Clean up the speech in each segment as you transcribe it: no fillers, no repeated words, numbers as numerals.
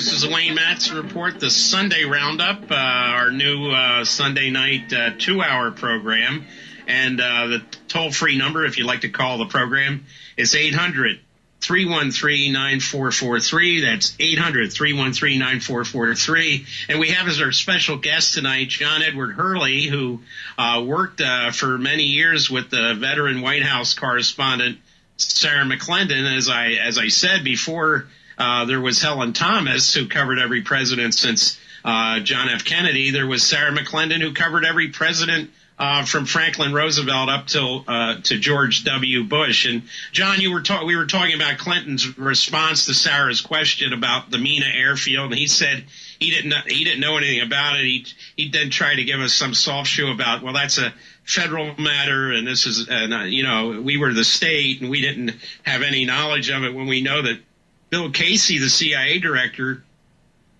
This is the Wayne Madsen Report, the Sunday Roundup, our new Sunday night 2-hour program. And the toll-free number, if you'd like to call the program, is 800-313-9443. That's 800-313-9443. And we have as our special guest tonight John Edward Hurley, who worked for many years with the veteran White House correspondent Sarah McClendon. As I said before, there was Helen Thomas, who covered every president since John F. Kennedy. There was Sarah McClendon, who covered every president from Franklin Roosevelt up till to George W. Bush. And John, we were talking about Clinton's response to Sarah's question about the Mina airfield, and he said he didn't know anything about it. He then tried to give us some soft shoe about, well, that's a federal matter, and this is we were the state and we didn't have any knowledge of it, when we know that Bill Casey, the CIA director,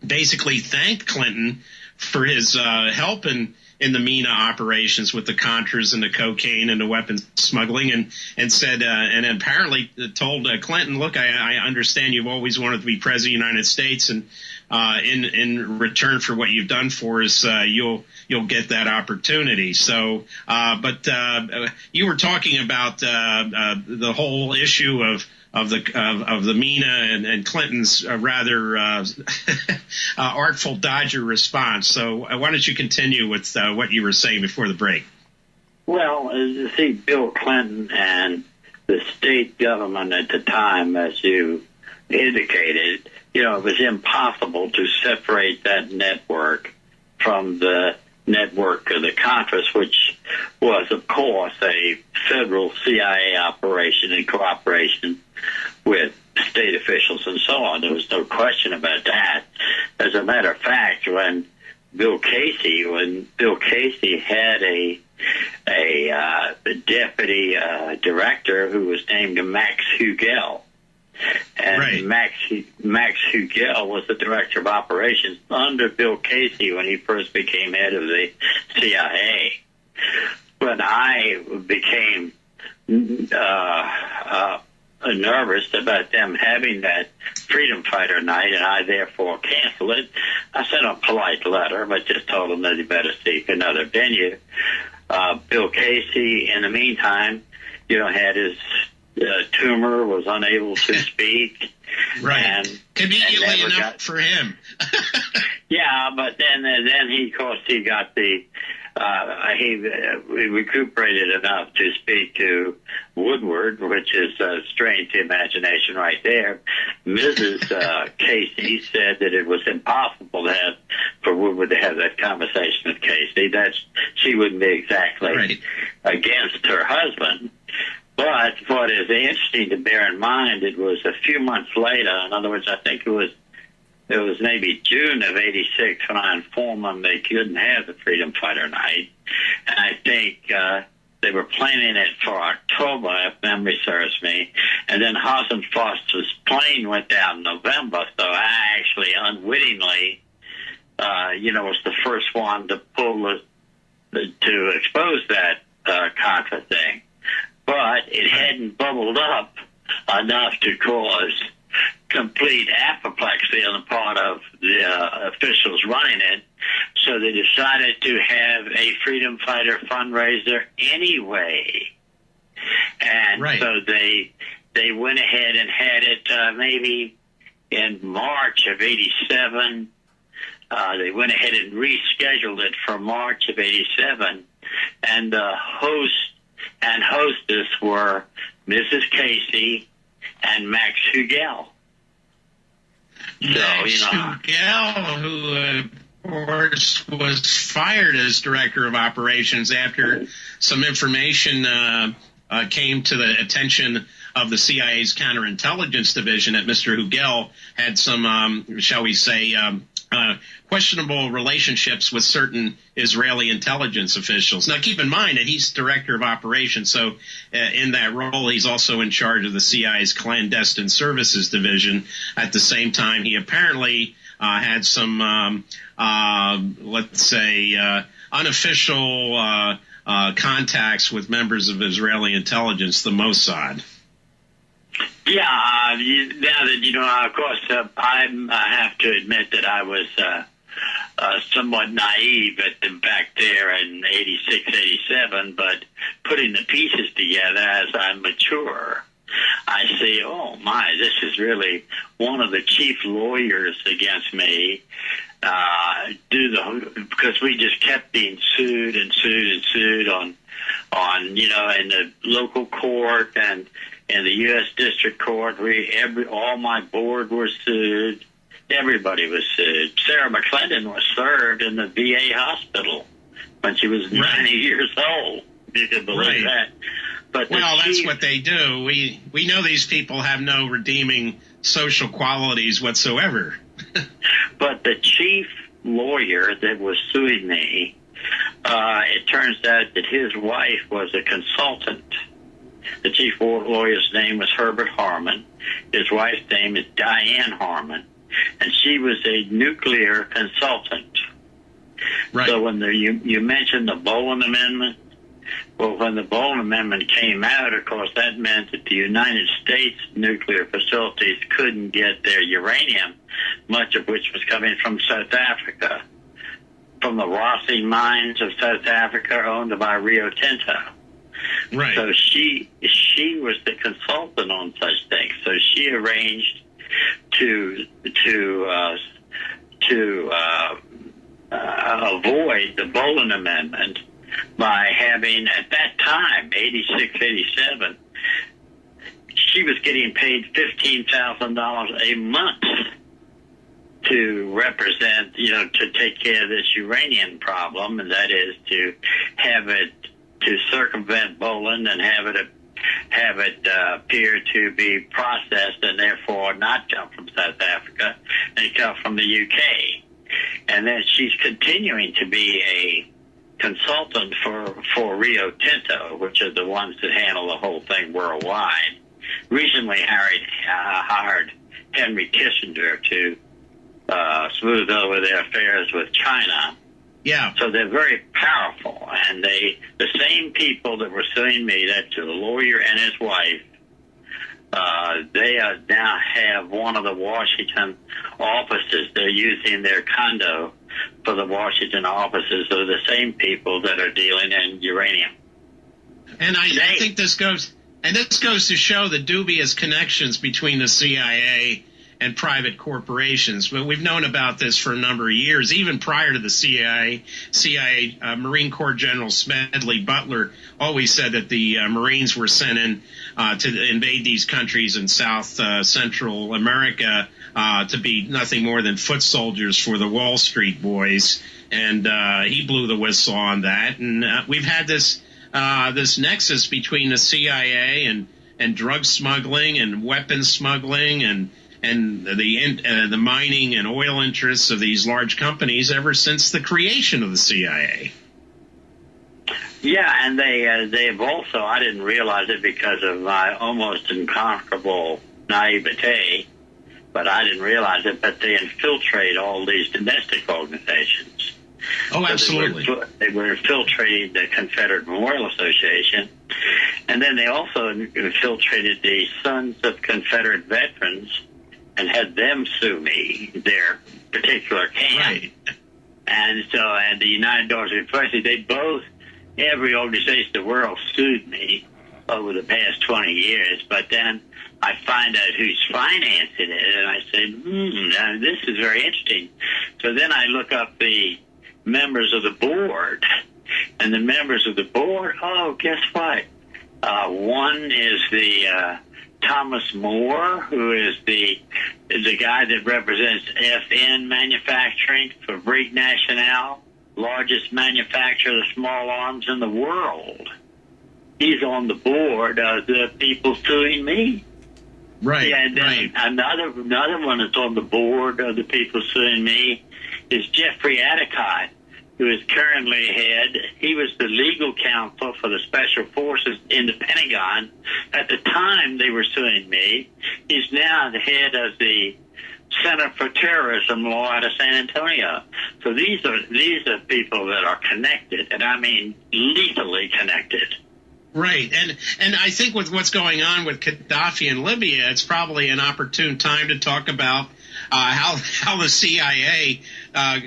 basically thanked Clinton for his help in the Mina operations with the Contras and the cocaine and the weapons smuggling, and said and apparently told Clinton, look, I understand you've always wanted to be president of the United States, and in return for what you've done for us, you'll get that opportunity. So, but you were talking about the whole issue of the Mina and Clinton's rather artful Dodger response. So why don't you continue with what you were saying before the break? Well, see, Bill Clinton and the state government at the time, as you indicated, it was impossible to separate that network from the network of the Contras, which was, of course, a federal CIA operation in cooperation with state officials and so on. There was no question about that. As a matter of fact, when Bill Casey had a deputy director who was named Max Hugel, and right. Max Hugel was the director of operations under Bill Casey when he first became head of the CIA. When I became nervous about them having that Freedom Fighter night, and I therefore canceled it, I sent a polite letter, but just told them that he better seek another venue. Bill Casey, in the meantime, had his tumor, was unable to speak. Right. And conveniently enough for him. Yeah, but then he got the he recuperated enough to speak to Woodward, which is strained to imagination right there. Mrs. Casey said that it was impossible for Woodward to have that conversation with Casey. That she wouldn't be exactly right against her husband. But what is interesting to bear in mind, it was a few months later. In other words, I think it was maybe June of '86 when I informed them they couldn't have the Freedom Fighter night. And I think they were planning it for October, if memory serves me. And then Hazen Foster's plane went down in November, so I actually unwittingly, was the first one to to expose that Contra thing. But it hadn't bubbled up enough to cause complete apoplexy on the part of the officials running it, so they decided to have a Freedom Fighter fundraiser anyway. And right. So they went ahead and had it maybe in March of '87. They went ahead and rescheduled it for March of '87, and the host and hostess were Mrs. Casey and Max Hugel. Max Hugel, who, of course, was fired as director of operations after some information came to the attention of the CIA's counterintelligence division that Mr. Hugel had some, shall we say, questionable relationships with certain Israeli intelligence officials. Now, keep in mind that he's director of operations, so in that role, he's also in charge of the CIA's clandestine services division. At the same time, he apparently had some, let's say, unofficial contacts with members of Israeli intelligence, the Mossad. Yeah, now that of course, I have to admit that I was somewhat naive back there in '86, '87. But putting the pieces together as I mature, I see, oh my, this is really one of the chief lawyers against me. Because we just kept being sued and sued and sued on in the local court and in the U.S. District Court. All my board was sued. Everybody was sued. Sarah McClendon was served in the VA hospital when she was 90 years old. You can believe that. But that's what they do. We know these people have no redeeming social qualities whatsoever. But the chief lawyer that was suing me, it turns out that his wife was a consultant. The chief lawyer's name was Herbert Harmon. His wife's name is Diane Harmon, and she was a nuclear consultant. Right. So when you mentioned the Bowen Amendment, well, when the Bowen Amendment came out, of course, that meant that the United States nuclear facilities couldn't get their uranium, much of which was coming from South Africa, from the Rossi mines of South Africa owned by Rio Tinto. Right. So she was the consultant on such things. So she arranged to avoid the Bowen Amendment by having, at that time, '86, '87, she was getting paid $15,000 a month to represent, to take care of this uranium problem, and that is to have it, to circumvent Bowen and have it appear to be processed and therefore not come from South Africa and come from the UK. And then she's continuing to be a consultant for Rio Tinto, which are the ones that handle the whole thing worldwide. Recently hired Henry Kissinger to smooth over their affairs with China. Yeah. So they're very powerful, and the same people that were suing me, that's the lawyer and his wife, they now have one of the Washington offices. They're using their condo for the Washington offices of the same people that are dealing in uranium. And I think this goes to show the dubious connections between the CIA and private corporations. But we've known about this for a number of years, even prior to the CIA. Marine Corps General Smedley Butler always said that the Marines were sent in to invade these countries in South Central America to be nothing more than foot soldiers for the Wall Street boys. And he blew the whistle on that. And we've had this nexus between the CIA and drug smuggling and weapons smuggling and the mining and oil interests of these large companies ever since the creation of the CIA. Yeah, and they've also, I didn't realize it because of my almost inconquerable naivete, but I didn't realize it, but they infiltrate all these domestic organizations. Oh, absolutely. So they were infiltrating the Confederate Memorial Association, and then they also infiltrated the Sons of Confederate Veterans and had them sue me, their particular camp. Right. And the United Daughters of University, they both, every organization in the world sued me over the past 20 years, but then I find out who's financing it, and I say, this is very interesting. So then I look up the members of the board, and the members of the board, guess what? One is the Thomas Moore, who is the guy that represents FN Manufacturing, Fabrique Nationale, largest manufacturer of small arms in the world. He's on the board of the people suing me. Right. Yeah, and then right. Another one that's on the board of the people suing me is Jeffrey Adicott, who is currently head. He was the legal counsel for the Special Forces in the Pentagon. At the time they were suing me, he's now the head of the Center for Terrorism Law out of San Antonio. So these are people that are connected, and I mean lethally connected. Right, and I think with what's going on with Gaddafi in Libya, it's probably an opportune time to talk about how the CIA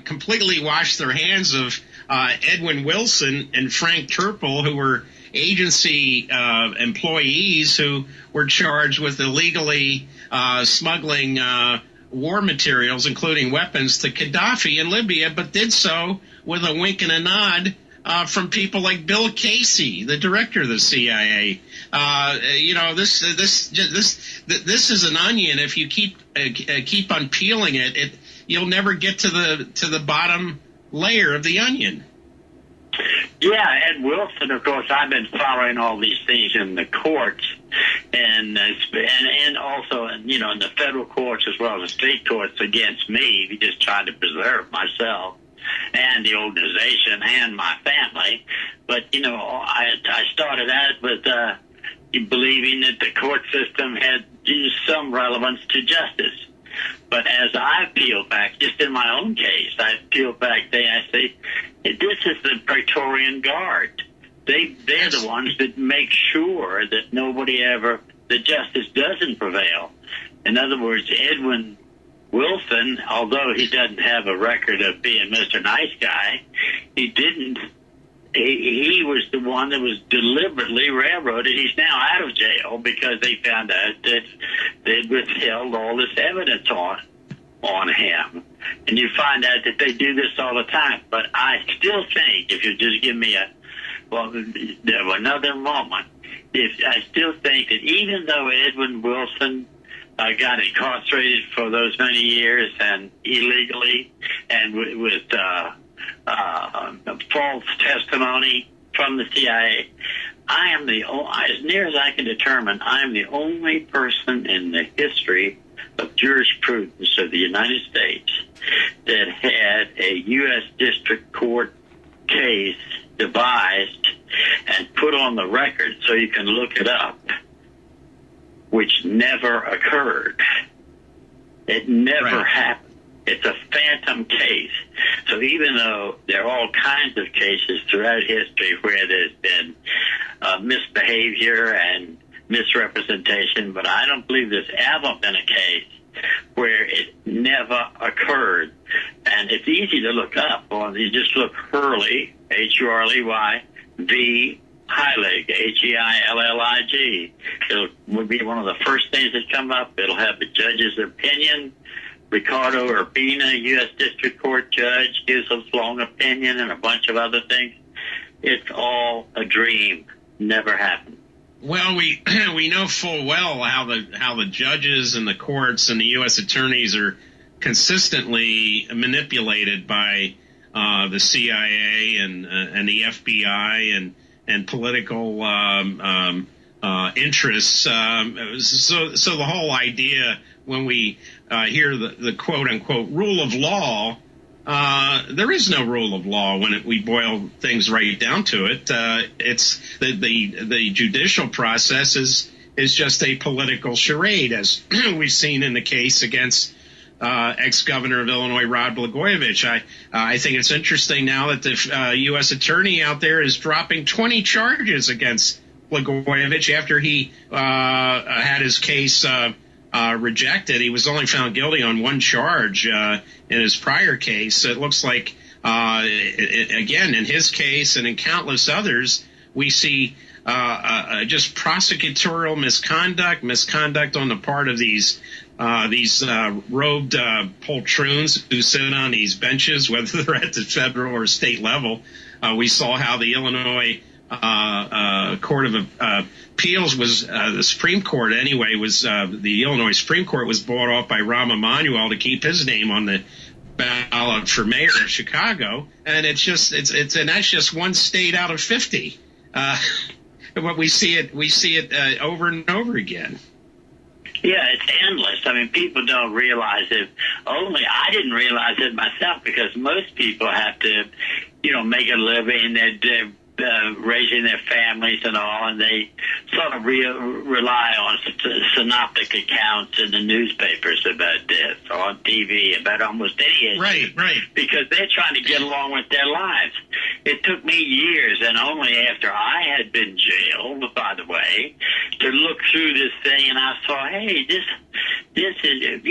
completely washed their hands of Edwin Wilson and Frank Turple, who were agency employees who were charged with illegally smuggling war materials, including weapons, to Gaddafi in Libya, but did so with a wink and a nod from people like Bill Casey, the director of the CIA. This is an onion. If you keep on peeling it, you'll never get to the bottom layer of the onion. Yeah, Ed Wilson, of course, I've been following all these things in the courts and also, in the federal courts as well as the state courts against me. We just tried to preserve myself and the organization and my family. But, I started out with believing that the court system had some relevance to justice. But as I peel back, just in my own case, I peel back, I say, this is the Praetorian Guard. They're the ones that make sure that that justice doesn't prevail. In other words, Edwin Wilson, although he doesn't have a record of being Mr. Nice Guy, he was the one that was deliberately railroaded. He's now out of jail because they found out that they'd withheld all this evidence on him. And you find out that they do this all the time. But I still think, if you just give me another moment, I still think that even though Edwin Wilson got incarcerated for those many years and illegally and with false testimony from the CIA, as near as I can determine, I am the only person in the history of jurisprudence of the United States that had a U.S. District Court case devised and put on the record so you can look it up, which never occurred. It never happened. It's a phantom case. So even though there are all kinds of cases throughout history where there's been misbehavior and misrepresentation, but I don't believe there's ever been a case where it never occurred. And it's easy to look up. You just look Hurley, Hurley, V. Heilig, Heillig. It would be one of the first things that come up. It'll have the judge's opinion. Ricardo Urbina, U.S. District Court judge, gives a long opinion and a bunch of other things. It's all a dream. Never happened. Well, we know full well how the judges and the courts and the U.S. attorneys are consistently manipulated by the CIA and the FBI and political interests. So the whole idea, when we hear the quote unquote rule of law, there is no rule of law when we boil things right down to it. It's the judicial process is just a political charade, as we've seen in the case against ex-governor of Illinois, Rod Blagojevich. I think it's interesting now that the U.S. attorney out there is dropping 20 charges against Blagojevich after he had his case rejected. He was only found guilty on one charge in his prior case. It looks like, again, in his case and in countless others, we see just prosecutorial misconduct on the part of these robed poltroons who sit on these benches, whether they're at the federal or state level. We saw how the Illinois Court of Appeals was the Supreme Court anyway was the Illinois Supreme Court was bought off by Rahm Emanuel to keep his name on the ballot for mayor of Chicago, and that's just one state out of 50. But we see it over and over again. Yeah, it's endless. I mean, people don't realize it. I didn't realize it myself, because most people have to, make a living. They're raising their families and all, and they sort of rely on synoptic accounts in the newspapers about this, or on TV about almost any issue. Right. Because they're trying to get along with their lives. It took me years, and only after I had been jailed, by the way, to look through this thing, and I saw, hey, this is,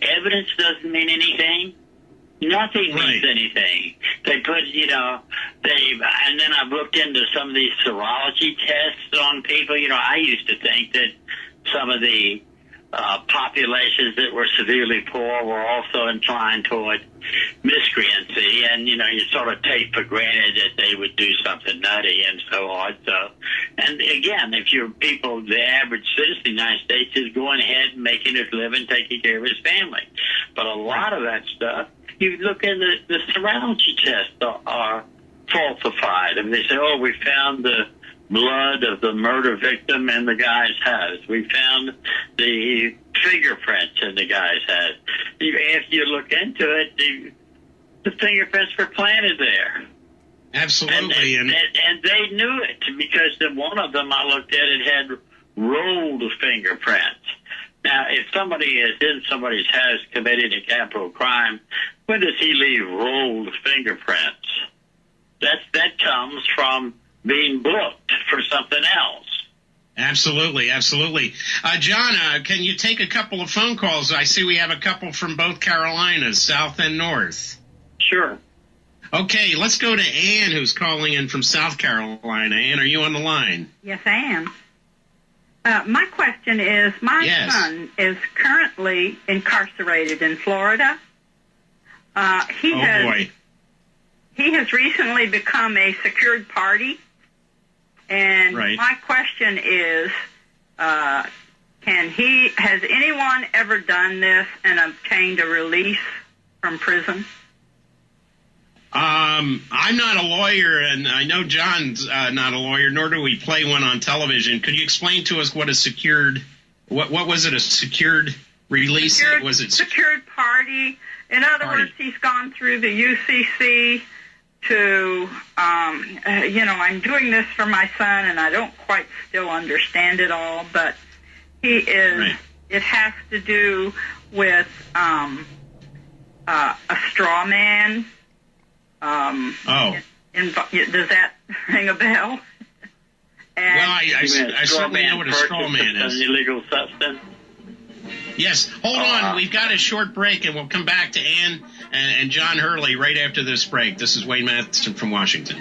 evidence doesn't mean anything. Nothing means anything. They put, and then I've looked into some of these serology tests on people. I used to think that some of the populations that were severely poor were also inclined toward miscreancy, and you sort of take for granted that they would do something nutty and so on. So, and again, if you're people, the average citizen of the United States is going ahead and making his living, taking care of his family. But a lot of that stuff, you look in the serology tests are falsified, and they say, oh, we found the blood of the murder victim in the guy's house. We found the fingerprints in the guy's house. After you look into it, the fingerprints were planted there. Absolutely. And they knew it, because one of them I looked at, it had rolled fingerprints. Now, if somebody is in somebody's house committing a capital crime, when does he leave rolled fingerprints? That comes from being booked for something else. Absolutely, absolutely. John, can you take a couple of phone calls? I see we have a couple from both Carolinas, South and North. Sure. Okay, let's go to Ann, who's calling in from South Carolina. Ann, are you on the line? Yes, I am. My question is, my son is currently incarcerated in Florida. He has recently become a secured party. And my question is, has anyone ever done this and obtained a release from prison? I'm not a lawyer, and I know John's not a lawyer, nor do we play one on television. Could you explain to us what a secured, what was it, a secured release? Was it secured party? In other words, he's gone through the UCC to, I'm doing this for my son, and I don't quite still understand it all, but he is, it has to do with a straw man. Does that ring a bell? Well, I certainly know what a straw man is. An illegal substance. Yes. Hold on. We've got a short break, and we'll come back to Ann and John Hurley right after this break. This is Wayne Madsen from Washington.